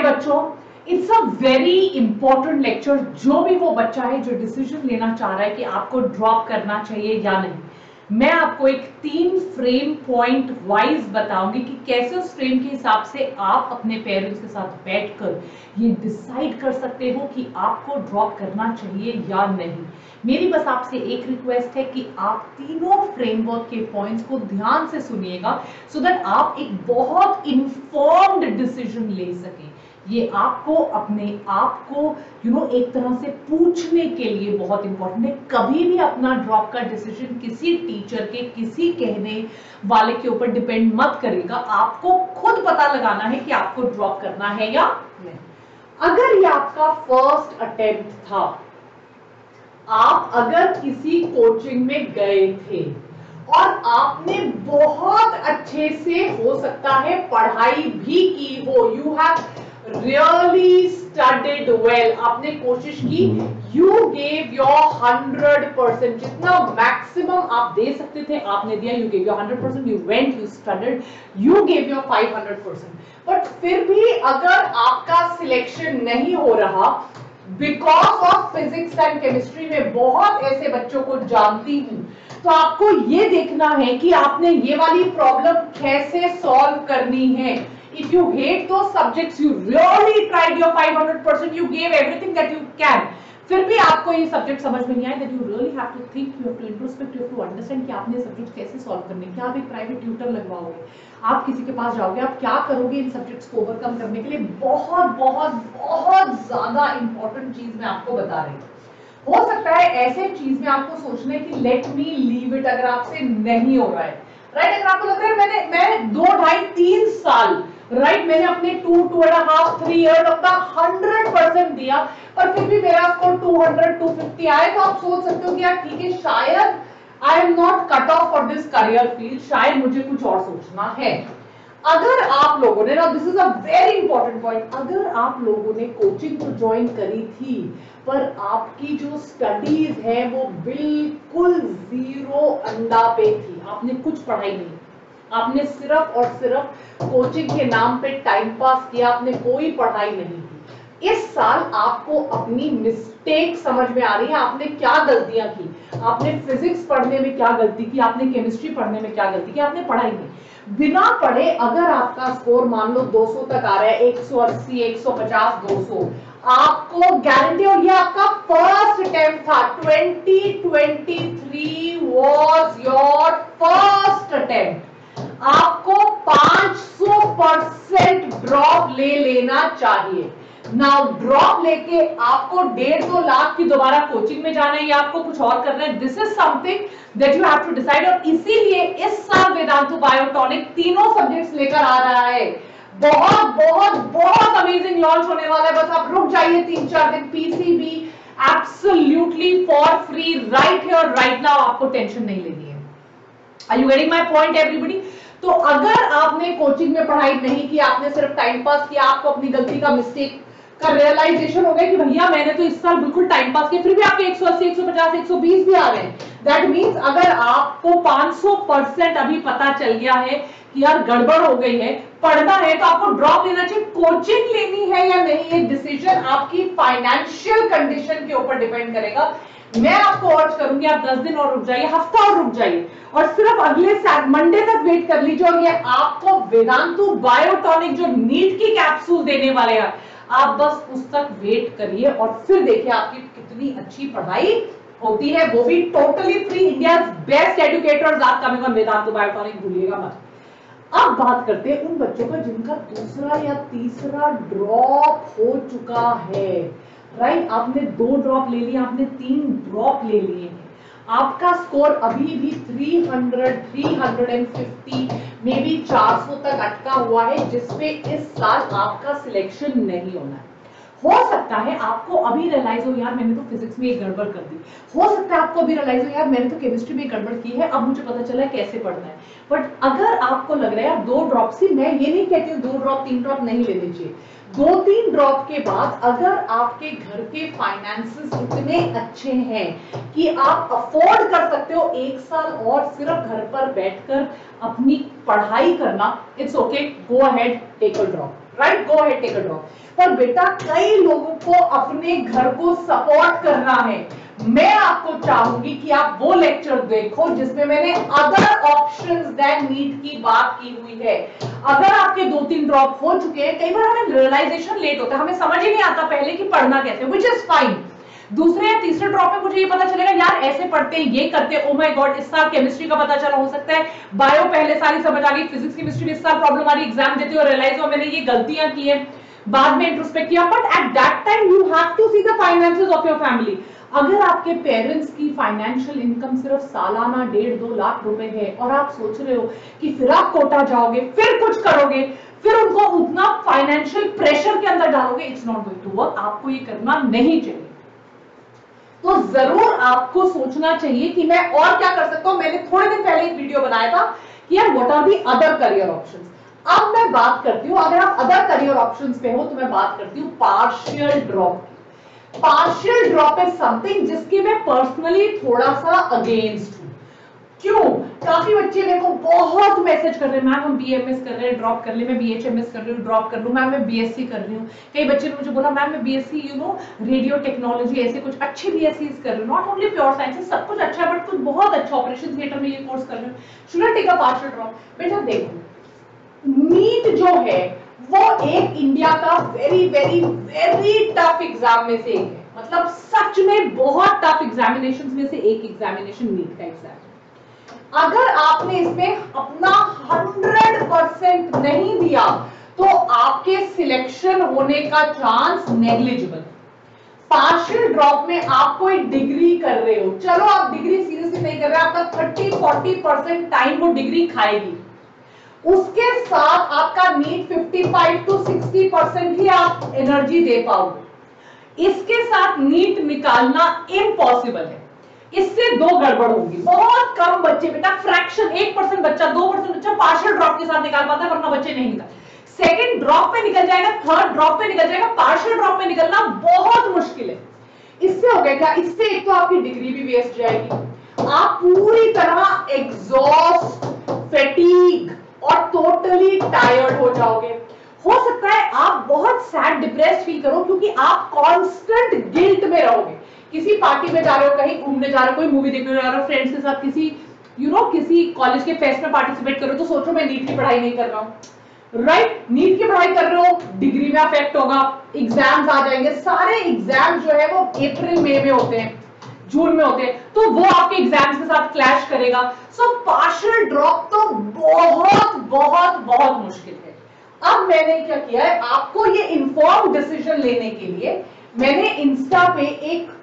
बच्चों, it's a very important lecture. जो भी वो बच्चा है जो डिसीजन लेना चाह रहा है कि आपको ड्रॉप करना चाहिए या नहीं, मैं आपको एक 3 फ्रेम पॉइंट वाइज बताऊंगी कि कैसे उस फ्रेम के हिसाब से आप अपने पेरेंट्स के साथ बैठकर ये डिसाइड कर सकते हो कि आपको ड्रॉप करना चाहिए या नहीं। मेरी बस आपसे एक रिक्वेस्ट है कि आप तीनों फ्रेमवर्क के पॉइंट्स को ध्यान से सुनिएगा सो दैट आप एक बहुत इन्फॉर्म्ड डिसीजन ले सकें। ये आपको अपने आप को एक तरह से पूछने के लिए बहुत इंपॉर्टेंट है। कभी भी अपना ड्रॉप का डिसीजन किसी टीचर के, किसी कहने वाले के ऊपर डिपेंड मत करेगा। आपको खुद पता लगाना है कि आपको ड्रॉप करना है या नहीं। अगर ये आपका फर्स्ट अटेम्प्ट था, आप अगर किसी कोचिंग में गए थे और आपने बहुत अच्छे से हो सकता है पढ़ाई भी की हो, you have really studied well, आपने कोशिश की, यू गेव योर 100%, जितना मैक्सिमम आप दे सकते थे आपने दिया, you gave your 100%, you went, you studied, you gave your 500%, but फिर भी अगर आपका सिलेक्शन नहीं हो रहा because of physics and chemistry में बहुत ऐसे बच्चों को जानती हूं, तो आपको ये देखना है कि आपने ये वाली प्रॉब्लम कैसे सॉल्व करनी है। If you hate those subjects, you really tried your 500%, you gave everything that you can, फिर भी आपको ये सब्जेक्ट समझ में नहीं आए, that you really have to think, you have to introspect, you have to understand कि आपने सब्जेक्ट कैसे सॉल्व करने। क्या आप एक प्राइवेट ट्यूटर लगवाओगे, आप किसी के पास जाओगे, आप क्या करोगे इन सब्जेक्ट्स को ओवरकम करने के लिए? बहुत बहुत बहुत ज्यादा इंपॉर्टेंट चीज मैं आपको बता रही हूँ। हो सकता है ऐसे चीज में आपको सोचना है कि लेट मी लीव इट, अगर आपसे नहीं हो रहा है, राइट? अगर आपको लगता है मैं 2, 2.5, 3 साल, राइट, मैंने अपने 2.5, 3 ईयर अपना 100% दिया, पर फिर भी मेरा स्कोर 200, 250 आए, तो आप सोच सकते हो कि यार ठीक है, शायद I am not cut off for this career field, शायद मुझे कुछ और सोचना है। अगर आप लोगों ने, ना this is a very important point, अगर आप लोगों ने कोचिंग तो ज्वाइन करी थी पर आपकी जो स्टडीज है वो बिल्कुल जीरो अंडा पे थी, आपने कुछ पढ़ाई नहीं, आपने सिर्फ और सिर्फ कोचिंग के नाम पे टाइम पास किया, आपने कोई पढ़ाई नहीं की। इस साल आपको अपनी मिस्टेक समझ में आ रही है, आपने क्या गलतियां की, आपने फिजिक्स पढ़ने में क्या गलती की, आपने केमिस्ट्री पढ़ने में क्या गलती की, आपने पढ़ाई नहीं। बिना पढ़े अगर आपका स्कोर मान लो 200 तक आ रहा है, 180, 150, 200, आपको गारंटी, और ये आपका फर्स्ट अटेम्प्ट था, 2023 वाज योर फर्स्ट अटेम्प्ट, आपको 500% ड्रॉप ले लेना चाहिए। नाउ ड्रॉप लेके आपको 1.5-2 लाख की दोबारा कोचिंग में जाना है या आपको कुछ और करना है, this is something that you have to decide. और इसीलिए इस साल वेदांतु बायोटॉनिक तीनों सब्जेक्ट्स लेकर आ रहा है, बहुत बहुत बहुत अमेजिंग लॉन्च होने वाला है, बस आप रुक जाइए 3-4 दिन। PCB absolutely for free right here right now, आपको टेंशन नहीं लेनी है। Are you getting my point everybody? तो अगर आपने कोचिंग में पढ़ाई नहीं की, आपने सिर्फ टाइम पास किया, आपको अपनी गलती का, मिस्टेक का रियलाइजेशन हो गया कि भैया मैंने तो इस साल बिल्कुल टाइम पास किया, फिर भी आपके 180, 150, 120 भी आ रहे हैं, दैट मींस अगर आपको 500% अभी पता चल गया है कि यार गड़बड़ हो गई है, पढ़ना है, तो आपको ड्रॉप लेना चाहिए। कोचिंग लेनी है या नहीं, ये डिसीजन आपकी फाइनेंशियल कंडीशन के ऊपर डिपेंड करेगा। मैं आपको अर्ज करूंगी आप 10 दिन और रुक जाइए, हफ्ता और रुक जाइए, और सिर्फ अगले मंडे तक वेट कर लीजिए, और ये आपको वेदांतु बायोटॉनिक जो नीट की कैप्सूल देने वाले हैं, आप बस उस तक वेट करिए और फिर देखिए आपकी कितनी अच्छी पढ़ाई होती है, वो भी totally free. India best educators are coming on Vedantu Biotonic, भूलिएगा मत। अब बात करते हैं उन बच्चों का जिनका दूसरा या तीसरा ड्रॉप हो चुका है, राइट? आपने 2 ड्रॉप ले लिए, आपने 3 ड्रॉप ले लिए हैं, आपका स्कोर अभी भी 300, 350, मे बी 400 तक अटका हुआ है, जिसमें इस साल आपका सिलेक्शन नहीं होना है। हो सकता है आपको अभी रियलाइज हो यार मैंने तो फिजिक्स में एक गड़बड़ कर दी, हो सकता है आपको अभी रियलाइज हो यार मैंने तो केमिस्ट्री में गड़बड़ की है, अब मुझे पता चला है कैसे पढ़ना है। बट अगर आपको लग रहा है यार 2 ड्रॉप से, मैं ये नहीं कहती हूँ 2 ड्रॉप 3 ड्रॉप नहीं लेने चाहिए, 2-3 ड्रॉप के बाद अगर आपके घर के फाइनेंसेस इतने अच्छे हैं कि आप अफोर्ड कर सकते हो 1 साल और सिर्फ घर पर बैठकर अपनी पढ़ाई करना, it's okay, go ahead, take a drop, right, go ahead take a drop. पर बेटा कई लोगों को अपने घर को सपोर्ट करना है। मैं आपको चाहूंगी कि आप वो लेक्चर देखो जिसमें मैंने अदर ऑप्शंस देन नीट की बात की हुई है। अगर आपके 2-3 ड्रॉप हो चुके हैं, कई बार हमें रियलाइजेशन लेट होता है, हमें समझ ही नहीं आता पहले कि पढ़ना कैसे, विच इज फाइन। दूसरे या तीसरे ड्रॉप में मुझे ये पता चलेगा यार ऐसे पढ़ते हैं, ये करते हैं, ओ माय गॉड इस साल केमिस्ट्री का पता चला, हो सकता है बायो पहले सारी समझ आ गई, फिजिक्स केमिस्ट्री में इस साल प्रॉब्लम आ रही, एग्जाम देते हो रियलाइज हो मैंने ये गलतियां की है, बाद में इंट्रोस्पेक्ट किया। But at that time you have to see the finances of your family. अगर आपके पेरेंट्स की फाइनेंशियल इनकम सिर्फ सालाना 1.5-2 लाख रुपए है और आप सोच रहे हो कि फिर आप कोटा जाओगे, फिर कुछ करोगे, फिर उनको उतना फाइनेंशियल प्रेशर के अंदर डालोगे, it's not going to work. आपको ये करना नहीं चाहिए। तो जरूर आपको सोचना चाहिए कि मैं और क्या कर सकता हूं। मैंने थोड़े दिन पहले एक वीडियो बनाया था कि यार what are the other career options. अब मैं बात करती हूं, अगर आप अदर करियर ऑप्शंस पे हो तो मैं बात करती हूं पार्शियल ड्रॉप की। पार्शियल ड्रॉप इज समथिंग जिसकी मैं पर्सनली थोड़ा सा अगेंस्ट हूं। क्यों? काफी बच्चे मेरे को बहुत मैसेज कर रहे हैं, मैम हम बीएमएस कर रहे हैं, ड्रॉप कर ले, मैं बीएचएमएस कर रही हूँ, ड्रॉप कर लूं, मैम मैं बीएससी कर रही हूँ। कई बच्चे ने मुझे बोला मैम मैं बीएससी रेडियो टेक्नोलॉजी ऐसे कुछ अच्छी बीएससी कर रही हूँ, नॉट ओनली प्योर साइंस, सब कुछ अच्छा है बट कुछ बहुत अच्छा ऑपरेशन थिएटर में ये कोर्स कर रही हूँ, should I take a partial drop? बेटा देखो, नीट जो है वो एक इंडिया का very very very tough exam में से एक है। मतलब सच में बहुत टफ एग्जामिनेशन में से एक एग्जामिनेशन नीट का एग्जाम है। अगर आपने इसमें अपना 100% नहीं दिया तो आपके सिलेक्शन होने का चांस नेग्लिजिबल। पार्शियल ड्रॉप में आप कोई डिग्री कर रहे हो, चलो आप डिग्री सीरियसली नहीं कर रहे, आपका 30-40% टाइम वो डिग्री खाएगी, उसके साथ आपका नीट 55 to 60% ही आप एनर्जी दे पाओगे। इसके साथ नीट निकालना इम्पॉसिबल है। इससे दो गड़बड़ होगी, बहुत कम बच्चे, बेटा फ्रैक्शन 1% बच्चा 2% बच्चा पार्शियल ड्रॉप के साथ निकाल पाता है, वरना बच्चे नहीं निकाल। सेकंड ड्रॉप पे निकल जाएगा, थर्ड ड्रॉप पे निकल जाएगा, पार्शियल ड्रॉप में निकलना बहुत मुश्किल है। इससे हो गया क्या? इससे एक तो आपकी डिग्री भी वेस्ट जाएगी, आप पूरी तरह एग्जॉस्ट, फैटीग और टोटली टायर्ड हो जाओगे। हो सकता है आप बहुत सैड डिप्रेस्ड फील करो क्योंकि आप कांस्टेंट गिल्ट में रहोगे। किसी पार्टी में जा रहे हो, कहीं घूमने जा रहे हो, कोई मूवी देखने जा रहे हो, फ्रेंड्स के साथ किसी किसी कॉलेज के फेस्ट में पार्टिसिपेट करो, तो सोचो मैं नीट की पढ़ाई नहीं कर रहा हूं, राइट? नीट की पढ़ाई कर रहे हो, डिग्री में अफेक्ट होगा, एग्जाम्स आ जाएंगे, सारे एग्जाम जो है वो अप्रैल मई में होते हैं, जून में होते हैं, तो वो आपके एग्जाम्स के साथ क्लैश करेगा। सो पार्शियल ड्रॉप तो बहुत बहुत बहुत मुश्किल है। अब मैंने क्या किया है, आपको ये इन्फॉर्म डिसीजन लेने के लिए मैंने इंस्टा पे एक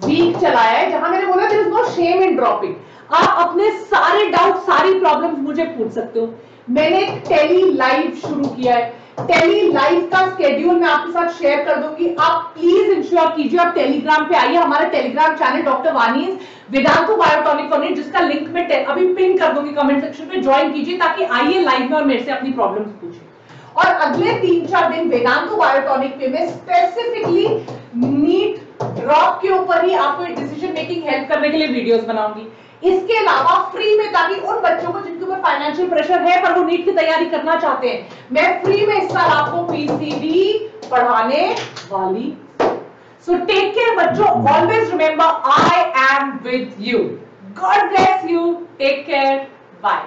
वीक चलाया है जहां मैंने बोला there is no shame in dropping. आप अपने सारे डाउट, सारी प्रॉब्लम्स मुझे पूछ सकते हो। मैंने टेली लाइव शुरू किया है, टेली लाइव का स्केड्यूल मैं आपके साथ शेयर कर दूंगी। आप प्लीज इंश्योर कीजिए, आप टेलीग्राम पे आइए, हमारा Telegram channel doctor Vani's Vedantu biotonic for NEET, जिसका लिंक मैं अभी पिन कर दूंगी कमेंट सेक्शन पे, ज्वाइन कीजिए ताकि आइए लाइव में और मेरे से अपनी प्रॉब्लम्स पूछिए। और अगले 3-4 दिन वेदांतु बायोटॉनिक पे मैं स्पेसिफिकली नीट ड्रॉप के ऊपर ही आपको डिसीजन मेकिंग हेल्प करने के लिए वीडियोस बनाऊंगी। इसके अलावा फ्री में, ताकि उन बच्चों को जिनके ऊपर फाइनेंशियल प्रेशर है पर वो नीट की तैयारी करना चाहते हैं, मैं फ्री में इस साल आपको पीसीबी पढ़ाने वाली। सो टेक केयर बच्चों, always remember I am with you. God bless you, take care, bye.